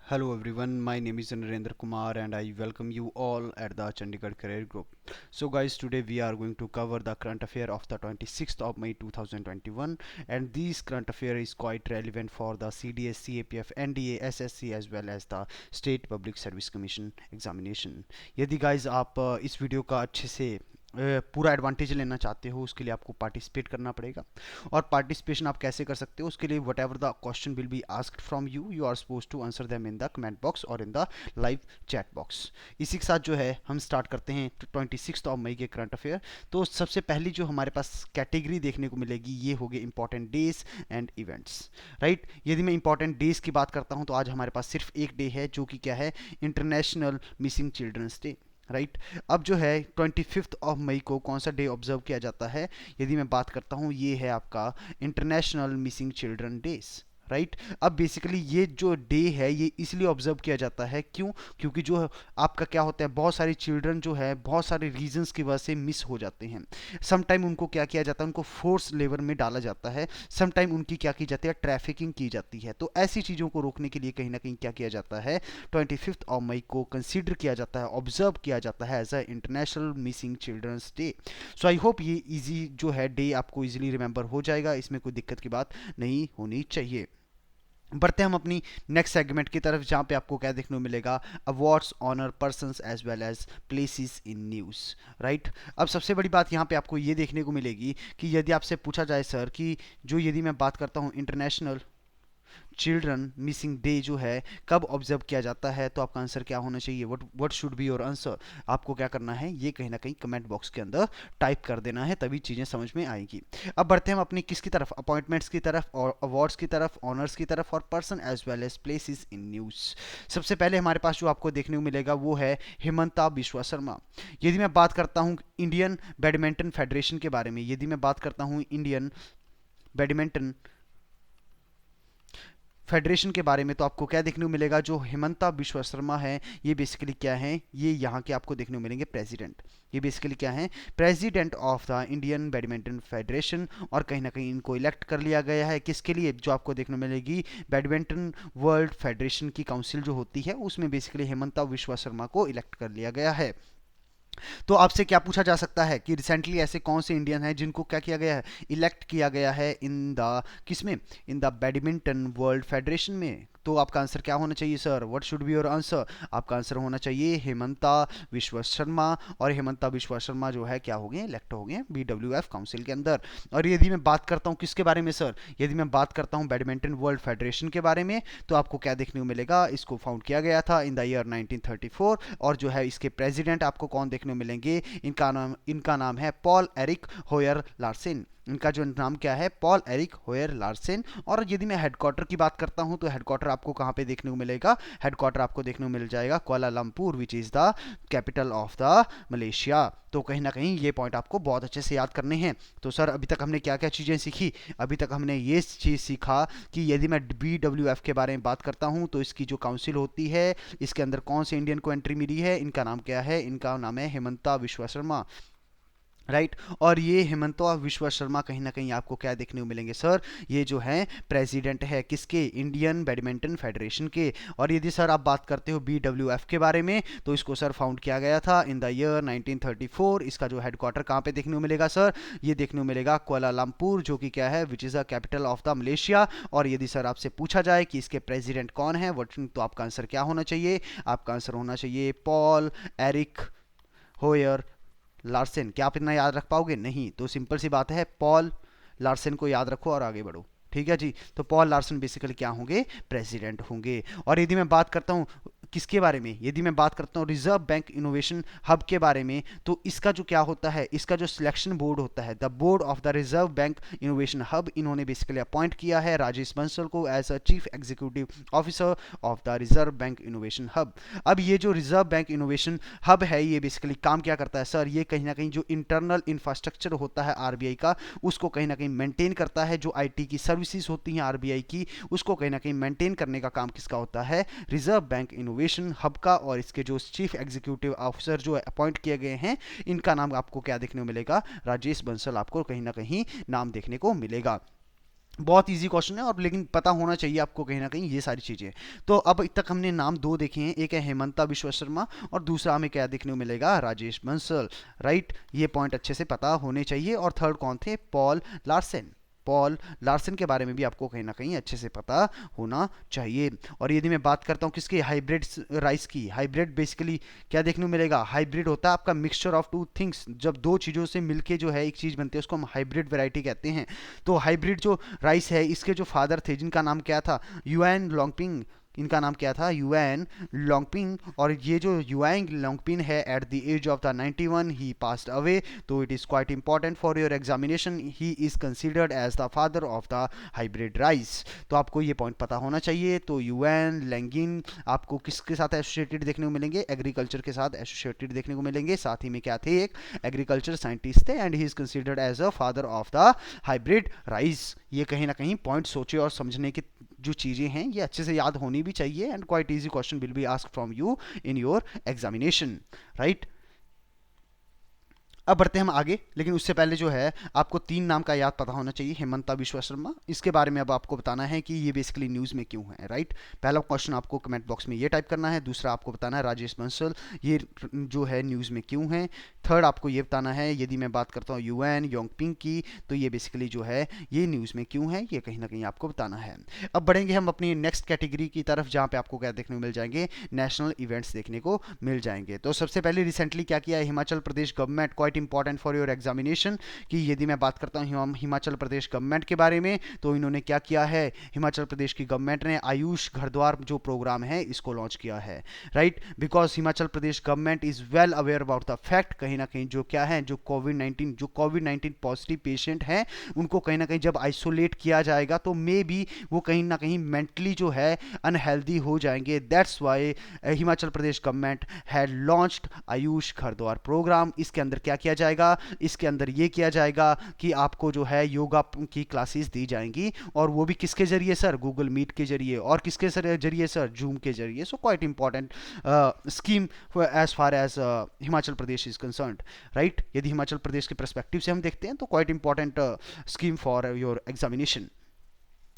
Hello everyone, my name is Narendra Kumar and I welcome you all at the Chandigarh Career Group. So guys, today we are going to cover the current affair of the 26th of May 2021, and this current affair is quite relevant for the CDS, CAPF, NDA, SSC as well as the State Public Service Commission examination. यदि guys आप इस video का अच्छे से पूरा advantage लेना चाहते हो उसके लिए आपको पार्टिसिपेट करना पड़ेगा। और पार्टिसिपेशन आप कैसे कर सकते हो उसके लिए whatever the question will be asked from you you are suppose to answer them in the comment box और in the live chat box. इसी के साथ जो है हम स्टार्ट करते हैं 26 ऑफ मई के करंट अफेयर। तो सबसे पहली जो हमारे पास कैटेगरी देखने को मिलेगी ये होगी important days and events, right. यदि मैं इंपॉर्टेंट डेज की बात करता हूं तो आज हमारे पास सिर्फ एक डे है जो कि क्या है, international missing children's day, right. अब जो है 25 ऑफ मई को कौन सा डे ऑब्जर्व किया जाता है, यदि मैं बात करता हूँ ये है आपका international missing children days, right. अब बेसिकली ये जो डे है ये इसलिए ऑब्जर्व किया जाता है, क्यों? क्योंकि जो आपका क्या होता है, बहुत सारे चिल्ड्रन जो है बहुत सारे रीजंस की वजह से मिस हो जाते हैं। सम टाइम उनको क्या किया जाता है, उनको फोर्स लेबर में डाला जाता है, सम टाइम उनकी क्या की जाती है, ट्रैफिकिंग की जाती है। तो ऐसी चीज़ों को रोकने के लिए कहीं ना कहीं क्या किया जाता है, 25 ऑफ मई को कंसीडर किया जाता है, ऑब्जर्व किया जाता है as a international missing children's day. So I hope ये इजी जो है डे आपको इजीली रिमेंबर हो जाएगा, इसमें कोई दिक्कत की बात नहीं होनी चाहिए। बढ़ते हम अपनी नेक्स्ट सेगमेंट की तरफ जहां पे आपको क्या देखने को मिलेगा, awards honour persons as well as places in news, right. अब सबसे बड़ी बात यहां पे आपको ये देखने को मिलेगी कि यदि आपसे पूछा जाए सर कि जो यदि मैं बात करता हूं इंटरनेशनल चिल्ड्रन मिसिंग डे जो है कब ऑब्जर्व किया जाता है, तो आपका आंसर क्या होना चाहिए, what should be your answer. आपको क्या करना है, ये कहीं ना कहीं कमेंट बॉक्स के अंदर टाइप कर देना है, तभी चीज़ें समझ में आएगी। अब बढ़ते हैं हम अपनी किसकी तरफ, अपॉइंटमेंट्स की तरफ और अवार्ड्स की तरफ, ऑनर्स की तरफ और person as well as places in news. सबसे पहले हमारे पास जो आपको देखने को मिलेगा वो है हिमंता बिश्वा शर्मा। यदि मैं बात करता हूँ इंडियन बैडमिंटन फेडरेशन के बारे में, यदि मैं बात करता हूँ इंडियन बैडमिंटन फेडरेशन के बारे में, तो आपको क्या देखने को मिलेगा, जो हिमंता बिश्वा शर्मा है ये बेसिकली क्या है, ये यहाँ के आपको देखने को मिलेंगे प्रेसिडेंट। ये बेसिकली क्या है, president of the Indian badminton federation. और कहीं ना कहीं इनको इलेक्ट कर लिया गया है किसके लिए, जो आपको देखने को मिलेगी बैडमिंटन वर्ल्ड फेडरेशन की काउंसिल जो होती है उसमें बेसिकली हिमंता बिश्वा शर्मा को इलेक्ट कर लिया गया है। तो आपसे क्या पूछा जा सकता है कि रिसेंटली ऐसे कौन से इंडियन हैं जिनको क्या किया गया है, इलेक्ट किया गया है इन द किसमें, in the badminton world federation में। तो आपका आंसर क्या होना चाहिए sir, what should be your answer. आपका आंसर होना चाहिए हिमंता विश्वा शर्मा। और हिमंता विश्वा शर्मा जो है क्या हो गए, इलेक्ट हो गए BWF काउंसिल के अंदर। और यदि मैं बात करता हूँ किसके बारे में सर, यदि मैं बात करता हूँ बैडमिंटन वर्ल्ड फेडरेशन के बारे में, तो आपको क्या देखने को मिलेगा, इसको फाउंड किया गया था इन द ईयर 1934। और जो है इसके प्रेसिडेंट आपको कौन देखने को मिलेंगे, इनका नाम है पॉल एरिक होयर लार्सेन। इनका जो नाम क्या है, पॉल एरिक होयर लार्सेन। और यदि मैं हेडक्वार्टर की बात करता हूं तो हेडक्वार्टर आपको कहां पे देखने को मिलेगा, हेडक्वार्टर आपको देखने को मिल जाएगा Kuala Lumpur which is the capital of the Malaysia. तो कहीं ना कहीं ये पॉइंट आपको बहुत अच्छे से याद करने हैं। तो सर अभी तक हमने क्या क्या चीज़ें सीखी, अभी तक हमने ये चीज़ सीखा कि यदि मैं BWF के बारे में बात करता हूं तो इसकी जो काउंसिल होती है इसके अंदर कौन से इंडियन को एंट्री मिली है, इनका नाम क्या है, इनका नाम है हिमंता विश्वा शर्मा, राइट। और ये हिमंता विश्वा शर्मा कहीं ना कहीं आपको क्या देखने को मिलेंगे सर, ये जो है प्रेसिडेंट है किसके, इंडियन बैडमिंटन फेडरेशन के। और यदि सर आप बात करते हो BWF के बारे में तो इसको सर फाउंड किया गया था इन द ईयर 1934। इसका जो हेडक्वार्टर कहाँ पे देखने को मिलेगा सर, ये देखने को मिलेगा कुआलालंपुर जो कि क्या है, which is the capital of the Malaysia. और यदि सर आपसे पूछा जाए कि इसके प्रेसिडेंट कौन है वट, तो आपका आंसर क्या होना चाहिए, आपका आंसर होना चाहिए पॉल एरिक होयर लार्सन। क्या आप इतना याद रख पाओगे, नहीं। तो सिंपल सी बात है, पॉल लार्सन को याद रखो और आगे बढ़ो, ठीक है जी। तो पॉल लार्सन बेसिकली क्या होंगे, प्रेसिडेंट होंगे। और यदि मैं बात करता हूँ किसके बारे में, यदि मैं बात करता हूँ रिजर्व बैंक इनोवेशन हब के बारे में, तो इसका जो क्या होता है, इसका जो सिलेक्शन बोर्ड होता है, the board of the Reserve Bank innovation hub, इन्होंने बेसिकली अपॉइंट किया है राजेश बंसल को as a chief executive officer of the Reserve Bank innovation hub. अब ये जो रिजर्व बैंक इनोवेशन हब है ये बेसिकली काम क्या करता है सर, ये कहीं ना कहीं जो इंटरनल इंफ्रास्ट्रक्चर होता है RBI का उसको कहीं ना कहीं मेंटेन करता है, जो IT की सर्विसेज होती हैं RBI की उसको कहीं ना कहीं मेंटेन करने का काम किसका होता है, रिजर्व बैंक इनोवेशन हब का। और इसके जो चीफ एग्जीक्यूटिव ऑफिसर जो अपॉइंट किए गए हैं इनका नाम आपको क्या देखने को मिलेगा, राजेश बंसल आपको कहीं ना कहीं नाम देखने को मिलेगा। बहुत इजी क्वेश्चन है, और लेकिन पता होना चाहिए आपको कहीं ना कहीं ये सारी चीज़ें। तो अब तक हमने नाम दो देखे हैं, एक है हेमंता विश्व शर्मा और दूसरा हमें क्या देखने को मिलेगा, राजेश बंसल। राइट, ये पॉइंट अच्छे से पता होने चाहिए। और थर्ड कौन थे, पॉल लार्सन। पॉल लार्सन के बारे में भी आपको कहीं ना कहीं अच्छे से पता होना चाहिए। और यदि मैं बात करता हूँ किसकी, हाइब्रिड राइस की, हाइब्रिड बेसिकली क्या देखने को मिलेगा, हाइब्रिड होता है आपका मिक्सचर ऑफ टू थिंग्स, जब दो चीज़ों से मिलके जो है एक चीज़ बनती है उसको हम हाइब्रिड वैरायटी कहते हैं। तो हाइब्रिड जो राइस है, इसके जो फादर थे जिनका नाम क्या था, युएन लोंगपिंग, इनका नाम क्या था, युएन लोंगपिंग। और ये जो युएंग लोंगपिन है, at the age of the 91 he passed away. तो it is quite important for your examination, he is considered as the father of the hybrid rice. तो आपको ये पॉइंट पता होना चाहिए। तो युएन लेंगिन आपको किसके साथ एसोसिएटेड देखने को मिलेंगे, एग्रीकल्चर के साथ एसोसिएटेड देखने को मिलेंगे। साथ ही में क्या थे, एक एग्रीकल्चर साइंटिस्ट थे, and he is considered as a father of the hybrid rice. ये कहीं ना कहीं पॉइंट सोचे और समझने की जो चीज़ें हैं ये अच्छे से याद होनी भी चाहिए, and quite easy question will be asked from you in your examination. Right, अब बढ़ते हैं हम आगे, लेकिन उससे पहले जो है आपको तीन नाम का याद पता होना चाहिए, हेमंता विश्व शर्मा। इसके बारे में अब आपको बताना है कि ये बेसिकली न्यूज़ में क्यों है। राइट, पहला क्वेश्चन आपको कमेंट बॉक्स में ये टाइप करना है। दूसरा आपको बताना है राजेश बंसल ये जो है न्यूज़ में क्यों है। थर्ड आपको ये बताना है, यदि मैं बात करता हूँ युएन योंगपिंग की, तो ये बेसिकली जो है ये न्यूज़ में क्यों है, ये कहीं ना कहीं आपको बताना है। अब बढ़ेंगे हम अपनी नेक्स्ट कैटेगरी की तरफ, जहाँ पे आपको क्या देखने को मिल जाएंगे, नेशनल इवेंट्स देखने को मिल जाएंगे। तो सबसे पहले रिसेंटली क्या किया है Himachal Pradesh government, quite important for your examination, कि यदि मैं बात करता हूँ हिमाचल प्रदेश गवर्नमेंट के बारे में, तो इन्होंने क्या किया है, हिमाचल प्रदेश की गवर्नमेंट ने आयुष घर द्वार जो प्रोग्राम है इसको लॉन्च किया है। Right, because Himachal Pradesh government is well aware about the fact, कहीं ना कहीं जो क्या है, जो कोविड 19 पॉजिटिव पेशेंट हैं उनको कहीं ना कहीं जब आइसोलेट किया जाएगा तो मे बी वो कहीं ना कहीं मेंटली जो है अनहेल्दी हो जाएंगे। That's why Himachal Pradesh government had launched Ayush घर द्वार प्रोग्राम। इसके अंदर क्या किया जाएगा, इसके अंदर ये किया जाएगा कि आपको जो है योगा की क्लासेस दी जाएंगी, और वो भी किसके जरिए सर, गूगल मीट के जरिए, और किसके जरिए सर, जूम के जरिए। So quite important scheme as far as Himachal Pradesh is concerned. Right, यदि हिमाचल प्रदेश के परस्पेक्टिव से हम देखते हैं तो quite important scheme for your examination.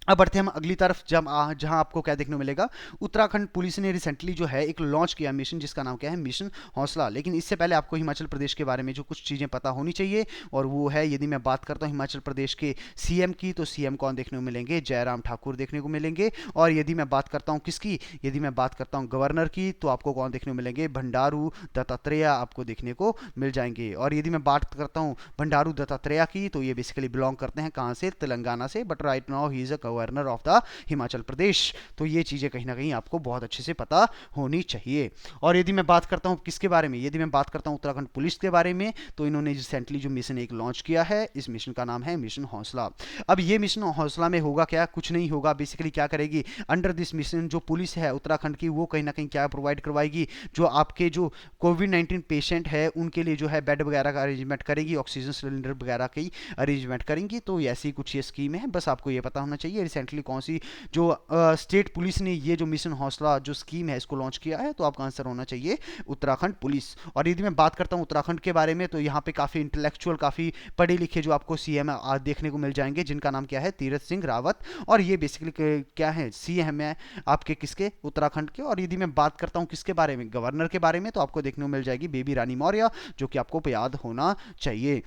अब बढ़ते हैं हम अगली तरफ, जहां आपको क्या देखने को मिलेगा, उत्तराखंड पुलिस ने रिसेंटली जो है एक लॉन्च किया मिशन, जिसका नाम क्या है, मिशन हौसला। लेकिन इससे पहले आपको हिमाचल प्रदेश के बारे में जो कुछ चीज़ें पता होनी चाहिए, और वो है, यदि मैं बात करता हूँ हिमाचल प्रदेश के सीएम की, तो सीएम कौन देखने को मिलेंगे, जयराम ठाकुर देखने को मिलेंगे। और यदि मैं बात करता हूँ किसकी, यदि मैं बात करता हूँ गवर्नर की, तो आपको कौन देखने को मिलेंगे, भंडारू दत्तात्रेय आपको देखने को मिल जाएंगे। और यदि मैं बात करता हूँ भंडारू दत्तात्रेय की, तो ये बेसिकली बिलोंग करते हैं कहाँ से, तेलंगाना से, but right now he is a governor of the Himachal Pradesh. तो ये चीज़ें कहीं ना कहीं आपको बहुत अच्छे से पता होनी चाहिए। और यदि मैं बात करता हूँ किसके बारे में, यदि मैं बात करता हूँ उत्तराखंड पुलिस के बारे में, तो इन्होंने रिसेंटली जो मिशन एक लॉन्च किया है, इस मिशन का नाम है मिशन हौसला। अब ये मिशन हौसला में होगा क्या, कुछ नहीं होगा, बेसिकली क्या करेगी, अंडर दिस मिशन जो पुलिस है उत्तराखंड की, वो कहीं ना कहीं क्या प्रोवाइड करवाएगी, जो आपके जो कोविड 19 पेशेंट है उनके लिए जो है बेड वगैरह का अरेंजमेंट करेगी, ऑक्सीजन सिलेंडर वगैरह की अरेंजमेंट करेंगी। तो ऐसी कुछ ये स्कीम है, बस आपको ये पता होना चाहिए रिसेंटली कौन सी जो स्टेट पुलिस ने ये जो मिशन हौसला जो स्कीम है इसको लॉन्च किया है। तो आपका आंसर होना चाहिए उत्तराखंड पुलिस। और यदि मैं बात करता हूँ उत्तराखंड के बारे में, तो यहाँ पे काफ़ी इंटेलेक्चुअल, काफ़ी पढ़े लिखे जो आपको सीएम देखने को मिल जाएंगे, जिनका नाम क्या है, तीरथ सिंह रावत। और ये बेसिकली क्या है, सीएम है आपके किसके, उत्तराखंड के। और यदि मैं बात करता हूँ किसके बारे में, गवर्नर के बारे में, तो आपको देखने को मिल जाएगी बेबी रानी मौर्य, जो कि आपको याद होना चाहिए।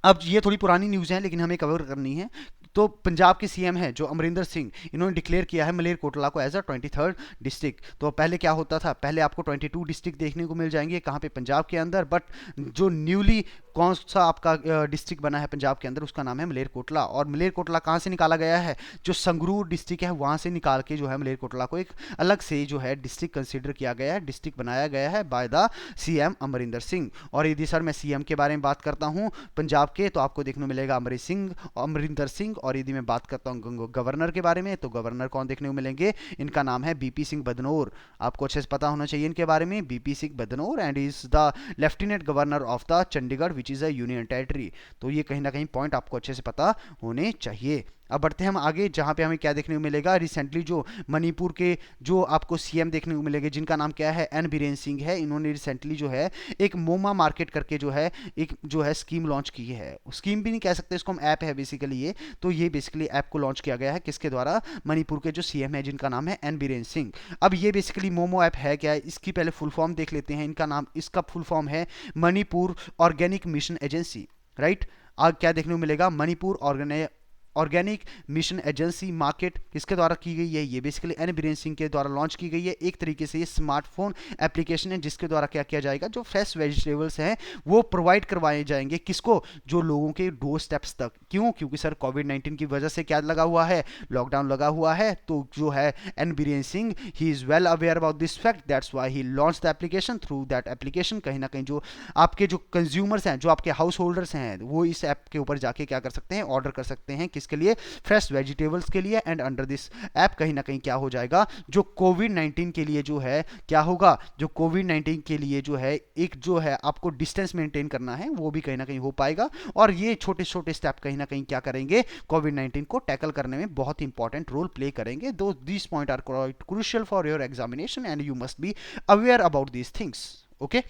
अब ये थोड़ी पुरानी न्यूज़ है लेकिन हमें कवर करनी है। तो पंजाब के सीएम है जो अमरिंदर सिंह, इन्होंने डिक्लेयर किया है मलेरकोटला को एज अ 23rd डिस्ट्रिक्ट। तो पहले क्या होता था, पहले आपको 22 डिस्ट्रिक्ट देखने को मिल जाएंगे कहाँ पे, पंजाब के अंदर। बट जो न्यूली कौन सा आपका डिस्ट्रिक्ट बना है पंजाब के अंदर, उसका नाम है मलेरकोटला। और मलेरकोटला कहाँ से निकाला गया है, जो संगरूर डिस्ट्रिक्ट है वहाँ से निकाल के जो है मलेरकोटला को एक अलग से जो है डिस्ट्रिक्ट कंसिडर किया गया है, डिस्ट्रिक्ट बनाया गया है by the CM Amarinder Singh. और यदि सर मैं सीएम के बारे में बात करता हूँ पंजाब के, तो आपको देखने को मिलेगा अमरिंदर सिंह। और यदि मैं बात करता हूँ गवर्नर के बारे में, तो गवर्नर कौन देखने को मिलेंगे, इनका नाम है बीपी सिंह बदनौर। आपको अच्छे से पता होना चाहिए इनके बारे में, BP Singh Badnore, and is the lieutenant governor of the Chandigarh which is a union territory. तो ये कहीं ना कहीं पॉइंट आपको अच्छे से पता होने चाहिए। अब बढ़ते हैं हम आगे, जहाँ पे हमें क्या देखने को मिलेगा, रिसेंटली जो मणिपुर के जो आपको सीएम देखने को मिलेंगे, जिनका नाम क्या है, एन बीरेन सिंह है। इन्होंने रिसेंटली जो है एक मोमा मार्केट करके जो है एक जो है स्कीम लॉन्च की है। स्कीम भी नहीं कह सकते इसको हम, ऐप है बेसिकली ये। तो ये बेसिकली ऐप को लॉन्च किया गया है किसके द्वारा, मणिपुर के जो सीएम है जिनका नाम है एन बीरेन सिंह। अब ये बेसिकली मोमो ऐप है क्या, इसकी पहले फुल फॉर्म देख लेते हैं। इनका नाम, इसका फुल फॉर्म है Manipur organic mission agency, right. आज क्या देखने को मिलेगा, Manipur organic mission agency market किसके द्वारा की गई है, ये बेसिकली एन बीरेन सिंह के द्वारा लॉन्च की गई है। एक तरीके से ये स्मार्टफोन एप्लीकेशन है जिसके द्वारा क्या किया जाएगा, जो फ्रेश वेजिटेबल्स हैं वो प्रोवाइड करवाए जाएंगे किसको, जो लोगों के डोर स्टेप्स तक। क्यों, क्योंकि सर कोविड-19 की वजह से क्या लगा हुआ है, लॉकडाउन लगा हुआ है। तो जो है N Biren Singh, he is well aware about this fact, that's why he launch the application. Through that application कहीं ना कहीं जो आपके जो कंज्यूमर्स हैं, जो आपके हाउस होल्डर्स हैं, वो इस ऐप के ऊपर जाके क्या कर सकते हैं, ऑर्डर कर सकते हैं किसके लिए, फ्रेश वेजिटेबल्स के लिए। एंड अंडर दिस ऐप कहीं ना कहीं क्या हो जाएगा, जो कोविड-19 के लिए जो है क्या होगा, जो कोविड-19 के लिए जो है एक जो है आपको डिस्टेंस मेंटेन करना है वो भी कहीं ना कहीं हो पाएगा। और ये छोटे छोटे स्टेप कहीं ना कहीं क्या करेंगे, कोविड-19 को टैकल करने में बहुत इंपॉर्टेंट रोल प्ले करेंगे। Though this point are quite crucial for your examination and you must be aware about these things. Okay,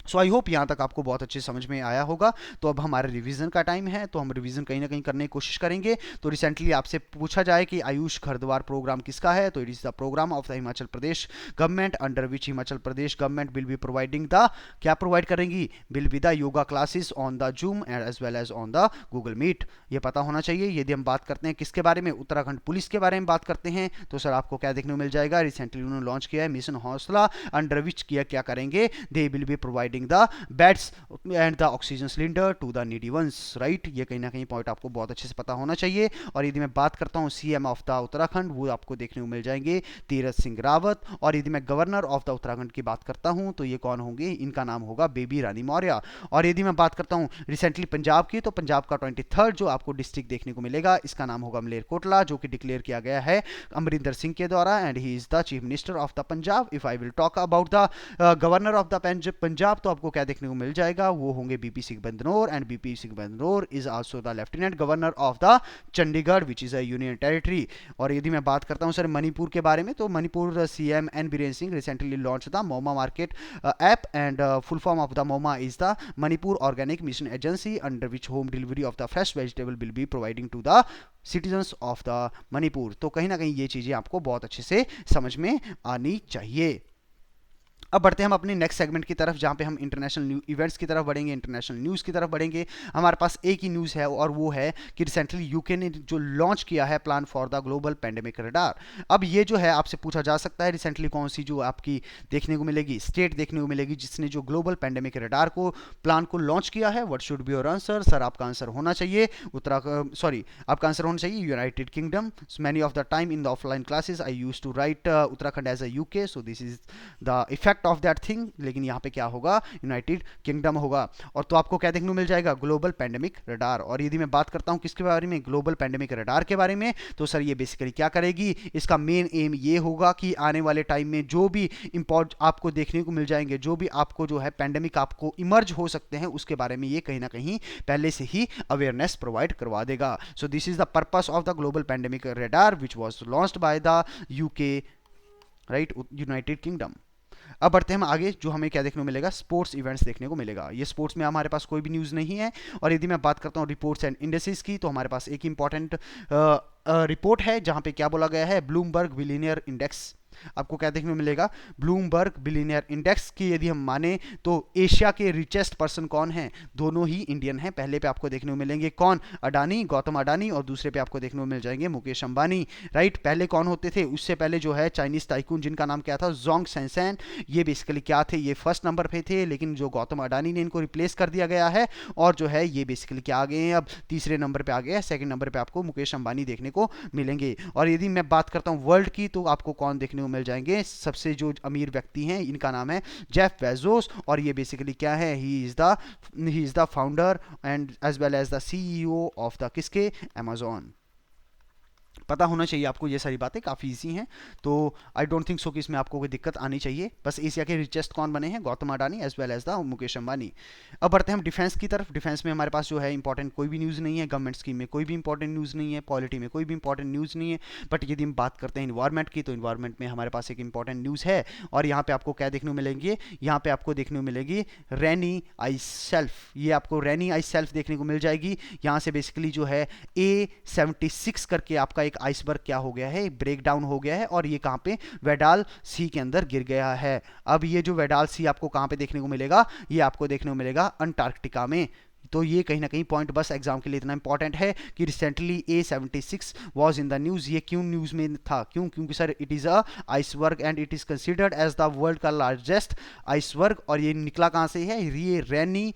so I hope यहाँ तक आपको बहुत अच्छे समझ में आया होगा। तो अब हमारे रिवीजन का टाइम है, तो हम रिवीजन कहीं ना कहीं करने की कोशिश करेंगे। तो रिसेंटली आपसे पूछा जाए कि आयुष घरद्वार प्रोग्राम किसका है, तो it is the program of the Himachal Pradesh government, under which Himachal Pradesh government will be providing the, क्या प्रोवाइड करेंगी, will be the yoga classes on the Zoom and as well as on the Google Meet. ये पता होना चाहिए। यदि हम बात करते हैं किसके बारे में, उत्तराखंड पुलिस के बारे में बात करते हैं, तो सर आपको क्या देखने को मिल जाएगा, रिसेंटली उन्होंने लॉन्च किया है मिशन हौसला, अंडर विच किया क्या करेंगे, they will be providing the bed and the oxygen cylinder to the needy ones, right. ये कहीं ना कहीं पॉइंट आपको बहुत अच्छे से पता होना चाहिए। और यदि मैं बात करता हूँ सीएम ऑफ द उत्तराखंड, वो आपको देखने को मिल जाएंगे तीरथ सिंह रावत। और यदि मैं गवर्नर ऑफ द उत्तराखंड की बात करता हूँ तो ये कौन होंगे, इनका नाम होगा बेबी रानी मौर्य। और यदि मैं बात करता हूँ रिसेंटली पंजाब की, तो पंजाब का 23rd जो आपको डिस्ट्रिक्ट देखने को मिलेगा, इसका नाम होगा मलेरकोटला, जो कि डिक्लेयर किया गया है अमरिंदर सिंह के द्वारा, and he is the chief minister of the Punjab. If I will talk about the governor of the Punjab, तो आपको क्या देखने को मिल जाएगा, वो होंगे BP Singh Badnore. And BP Singh Badnore is also the lieutenant governor of the Chandigarh which is a union territory. और यदि मैं बात करता हूं सर मणिपुर के बारे में, तो Manipur CM N Biren Singh recently launch the MOMA market app, and full form of the MOMA is the Manipur organic mission agency, under which home delivery of the fresh vegetable will be providing to the citizens of the Manipur. तो कहीं ना कहीं ये चीजें आपको बहुत अच्छे से समझ में आनी चाहिए। अब बढ़ते हैं हम अपने नेक्स्ट सेगमेंट की तरफ, जहाँ पे हम इंटरनेशनल इवेंट्स की तरफ बढ़ेंगे, इंटरनेशनल न्यूज़ की तरफ बढ़ेंगे। हमारे पास एक ही न्यूज़ है और वो है कि रिसेंटली यूके ने जो लॉन्च किया है plan for the global pandemic radar. अब ये जो है आपसे पूछा जा सकता है रिसेंटली कौन सी जो आपकी देखने को मिलेगी, स्टेट देखने को मिलेगी जिसने जो ग्लोबल पेंडेमिक रडार को प्लान को लॉन्च किया है। What should be your answer, sir आपका आंसर होना चाहिए आपका आंसर होना चाहिए United Kingdom. Many of the time in the offline classes I use to write Uttarakhand as a UK, so this is the effect of that thing, लेकिन यहाँ पे क्या होगा, यूनाइटेड किंगडम होगा। और तो आपको क्या देखने को मिल जाएगा, ग्लोबल पेंडेमिक रडार। और यदि मैं बात करता हूँ किसके बारे में, ग्लोबल पेंडेमिक रडार के बारे में, तो सर ये बेसिकली क्या करेगी, इसका मेन एम ये होगा कि आने वाले टाइम में जो भी इंपॉर्ट आपको देखने को मिल जाएंगे, जो भी आपको जो है पेंडेमिक आपको इमर्ज हो सकते हैं, उसके बारे में ये कहीं ना कहीं पहले से ही अवेयरनेस प्रोवाइड करवा देगा। सो this is the purpose of the global pandemic radar which was launched by the UK, right, United kingdom. अब बढ़ते हैं हम आगे, जो हमें क्या देखने को मिलेगा, स्पोर्ट्स इवेंट्स देखने को मिलेगा। ये स्पोर्ट्स में हमारे पास कोई भी न्यूज़ नहीं है। और यदि मैं बात करता हूँ रिपोर्ट्स एंड इंडेक्सेस की, तो हमारे पास एक इंपॉर्टेंट रिपोर्ट है जहाँ पे क्या बोला गया है, ब्लूमबर्ग बिलियनियर इंडेक्स। आपको क्या देखने को मिलेगा, ब्लूमबर्ग बिलियनियर इंडेक्स की यदि हम माने तो एशिया के रिचेस्ट पर्सन कौन हैं, दोनों ही इंडियन हैं। पहले पे आपको देखने को मिलेंगे कौन, अडानी, गौतम अडानी, और दूसरे पे आपको देखने को मिल जाएंगे मुकेश अंबानी, राइट। पहले कौन होते थे, उससे पहले जो है चाइनीज टाइकून जिनका नाम क्या था, जोंग सैनसैन, ये बेसिकली क्या थे, ये फर्स्ट नंबर पे थे, लेकिन जो गौतम अडानी ने इनको रिप्लेस कर दिया गया है, और जो है ये बेसिकली क्या आ गए हैं, अब तीसरे नंबर पे आ गए हैं। सेकंड नंबर पे आपको मुकेश अंबानी देखने को मिलेंगे। और यदि मैं बात करता हूँ वर्ल्ड की, तो आपको कौन देखने को मिल जाएंगे, सबसे जो अमीर व्यक्ति हैं इनका नाम है जेफ बेजोस, और ये बेसिकली क्या है, he is the founder and as well as the CEO of the किसके, अमेज़न। पता होना चाहिए आपको, ये सारी बातें काफ़ी ईजी हैं, तो आई डोंट थिंक सो कि इसमें आपको कोई दिक्कत आनी चाहिए। बस एशिया के रिचेस्ट कौन बने हैं? Gautam Adani as well as the Mukesh Ambani. अब बढ़ते हैं हम डिफेंस की तरफ। डिफेंस में हमारे पास जो है इंपॉर्टेंट कोई भी न्यूज़ नहीं है, गवर्नमेंट स्कीम में कोई भी इंपॉर्टेंट न्यूज़ नहीं है, पॉलिटी में कोई भी इंपॉर्टेंट न्यूज़ नहीं है। बट यदि हम बात करते हैं इन्वायरमेंट की, तो इन्वायरमेंट में हमारे पास एक इंपॉर्टेंट न्यूज़ है, और यहाँ पे आपको क्या देखने को मिलेंगे? यहाँ पे आपको देखने को मिलेगी रेनी आइस शेल्फ। ये आपको रेनी आइस शेल्फ देखने को मिल जाएगी। यहाँ से बेसिकली जो है A76 करके आपका एक आइसबर्ग क्या हो गया है? ब्रेक डाउन हो गया है, और ये कहाँ पे? वेडाल सी के अंदर गिर गया है। अब ये जो वेडाल सी आपको कहाँ पे देखने को मिलेगा? ये आपको देखने को मिलेगा अंटार्कटिका में। तो ये कहीं ना कहीं पॉइंट बस एग्जाम के लिए इतना इंपॉर्टेंट है कि recently A76 was in the news. ये क्यों न्यूज़ में था? क्योंकि sir it is a iceberg and it is considered as the world का लार्जेस्ट आइसबर्ग। और ये निकला कहाँ से है? ये रेनी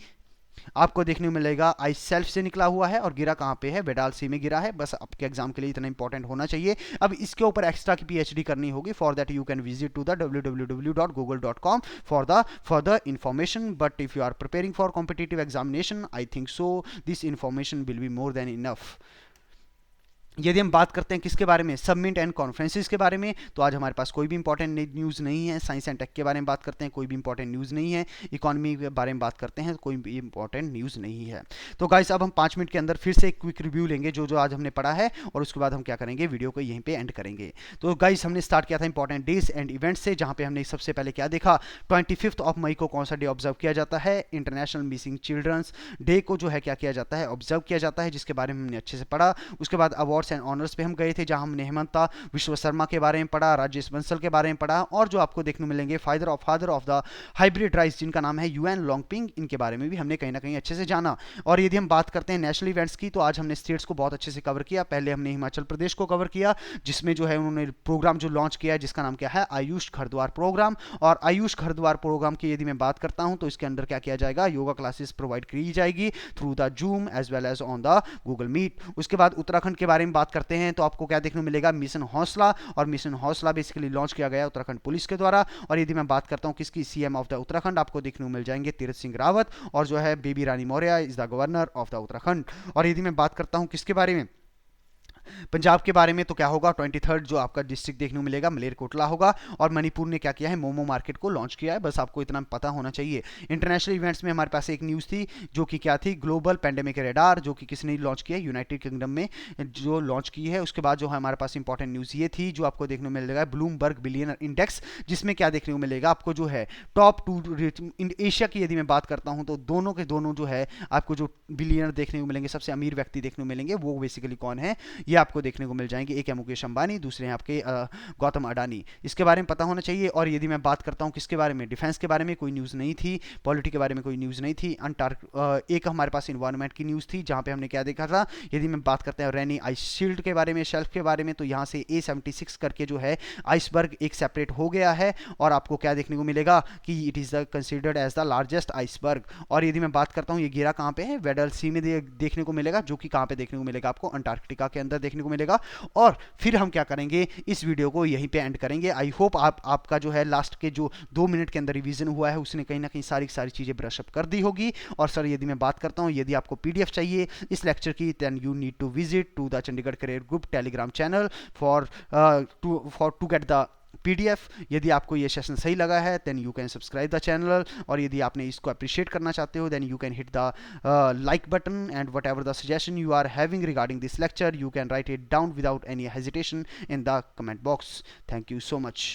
आपको देखने को मिलेगा आइस सेल्फ से निकला हुआ है, और गिरा कहाँ पे है? वेडाल सी में गिरा है। बस आपके एग्जाम के लिए इतना इंपॉर्टेंट होना चाहिए। अब इसके ऊपर एक्स्ट्रा की PhD करनी होगी। For that you can visit to the www.google.com for the further information. But if you are preparing for competitive examination, I think so this information will be more than enough. यदि हम बात करते हैं किसके बारे में? समिट एंड कॉन्फ्रेंसेस के बारे में, तो आज हमारे पास कोई भी इंपॉर्टेंट न्यूज़ नहीं है। साइंस एंड टेक के बारे में बात करते हैं, कोई भी इंपॉर्टेंट न्यूज़ नहीं है। इकोनॉमी के बारे में बात करते हैं, कोई भी इंपॉर्टेंट न्यूज़ नहीं है। तो गाइस अब हम 5 मिनट के अंदर फिर से एक क्विक रिव्यू लेंगे जो जो आज हमने पढ़ा है, और उसके बाद हम क्या करेंगे? वीडियो को यहीं पे एंड करेंगे। तो गाइस हमने स्टार्ट किया था इंपॉर्टेंट डेज एंड इवेंट्स से, जहाँ पे हमने सबसे पहले क्या देखा? 25 मई को कौन सा डे ऑब्जर्व किया जाता है? इंटरनेशनल मिसिंग चिल्ड्रंस डे को जो है क्या किया जाता है? ऑब्जर्व किया जाता है, जिसके बारे में हमने अच्छे से पढ़ा। उसके बाद अवार्ड्स एंड ऑनर्स पे हम गए थे, जहां हमने हेमंता विश्व शर्मा के बारे में पढ़ा, राजेश बंसल के बारे में पढ़ा, और जो आपको देखने मिलेंगे father of the hybrid rice जिनका नाम है यूएन लॉन्गपिंग, इनके बारे में भी हमने कहीं ना कहीं अच्छे से जाना। और यदि हम बात करते हैं नेशनल इवेंट्स की, तो आज हमने स्टेट्स को बहुत अच्छे से कवर किया। पहले हमने हिमाचल प्रदेश को कवर किया, जिसमें जो है उन्होंने प्रोग्राम जो लॉन्च किया है, जिसका नाम क्या है? आयुष घर द्वार प्रोग्राम। और आयुष घर द्वार प्रोग्राम की यदि मैं बात करता हूं, तो इसके अंदर क्या किया जाएगा? योगा क्लासेस प्रोवाइड की जाएगी through the Zoom as well as on the Google Meet. उसके बाद उत्तराखंड के बारे में बात करते हैं, तो आपको क्या देखने को मिलेगा? मिशन हौसला। और मिशन हौसला बेसिकली लॉन्च किया गया उत्तराखंड पुलिस के द्वारा। और यदि मैं बात करता हूं किसकी? CM ऑफ द उत्तराखंड, आपको देखने को मिल जाएंगे तीरथ सिंह रावत, और जो है Baby Rani Maurya is the governor of the Uttarakhand. और यदि मैं बात करता हूं किसके बारे में? पंजाब के बारे में, तो क्या होगा? 23 जो आपका डिस्ट्रिक्ट देखने को मिलेगा मलेरकोटला होगा। और मणिपुर ने क्या किया है? मोमो मार्केट को लॉन्च किया है। बस आपको इतना पता होना चाहिए। इंटरनेशनल इवेंट्स में हमारे पास एक न्यूज़ थी, जो कि क्या थी? ग्लोबल पेंडेमिक रेडार, जो कि किसने लॉन्च किया है? यूनाइटेड किंगडम में जो लॉन्च की है। उसके बाद जो हमारे पास इंपॉर्टेंट न्यूज़ ये थी, जो आपको देखने को मिलेगा ब्लूमबर्ग बिलियनर इंडेक्स, जिसमें क्या देखने को मिलेगा आपको? जो है टॉप 2 एशिया की यदि मैं बात करता हूं, तो दोनों के दोनों जो है आपको जो बिलियनर देखने को मिलेंगे, सबसे अमीर व्यक्ति देखने को मिलेंगे, वो बेसिकली कौन है? ये आपको देखने को मिल जाएंगे। एक है मुकेश अंबानी, दूसरे हैं आपके गौतम अडानी। इसके बारे में पता होना चाहिए। और यदि मैं बात करता हूं किसके बारे में? डिफेंस के बारे में कोई न्यूज़ नहीं थी, पॉलिटी के बारे में कोई न्यूज़ नहीं थी। एक हमारे पास इन्वायरमेंट की न्यूज़ थी, जहां पे हमने क्या देखा था? यदि मैं बात करते हैं रेनी आइस शील्ड के बारे में, शेल्फ के बारे में, तो यहाँ से A76 करके जो है आइसबर्ग एक सेपरेट हो गया है। और आपको क्या देखने को मिलेगा? कि it is the considered as the largest iceberg. और यदि मैं बात करता हूँ ये गिरा कहाँ पे है? वेडल सी में देखने को मिलेगा, जो कि कहाँ पे देखने को मिलेगा? आपको अंटार्कटिका के अंदर देखने को मिलेगा। और फिर हम क्या करेंगे? इस वीडियो को यहीं पे एंड करेंगे। आई होप आपका जो है लास्ट के जो 2 मिनट के अंदर रिवीजन हुआ है, उसने कहीं ना कहीं सारी चीज़ें ब्रशअप कर दी होगी। और सर यदि मैं बात करता हूँ, यदि आपको PDF चाहिए इस लेक्चर की, then you need to visit to the Chandigarh career group Telegram channel for to get the PDF। यदि आपको ये सेशन सही लगा है, then you can subscribe the channel. और यदि आपने इसको अप्रिशिएट करना चाहते हो, then you can hit the like button, and whatever the suggestion you are having regarding this lecture, you can write it down without any hesitation in the comment box. Thank you so much.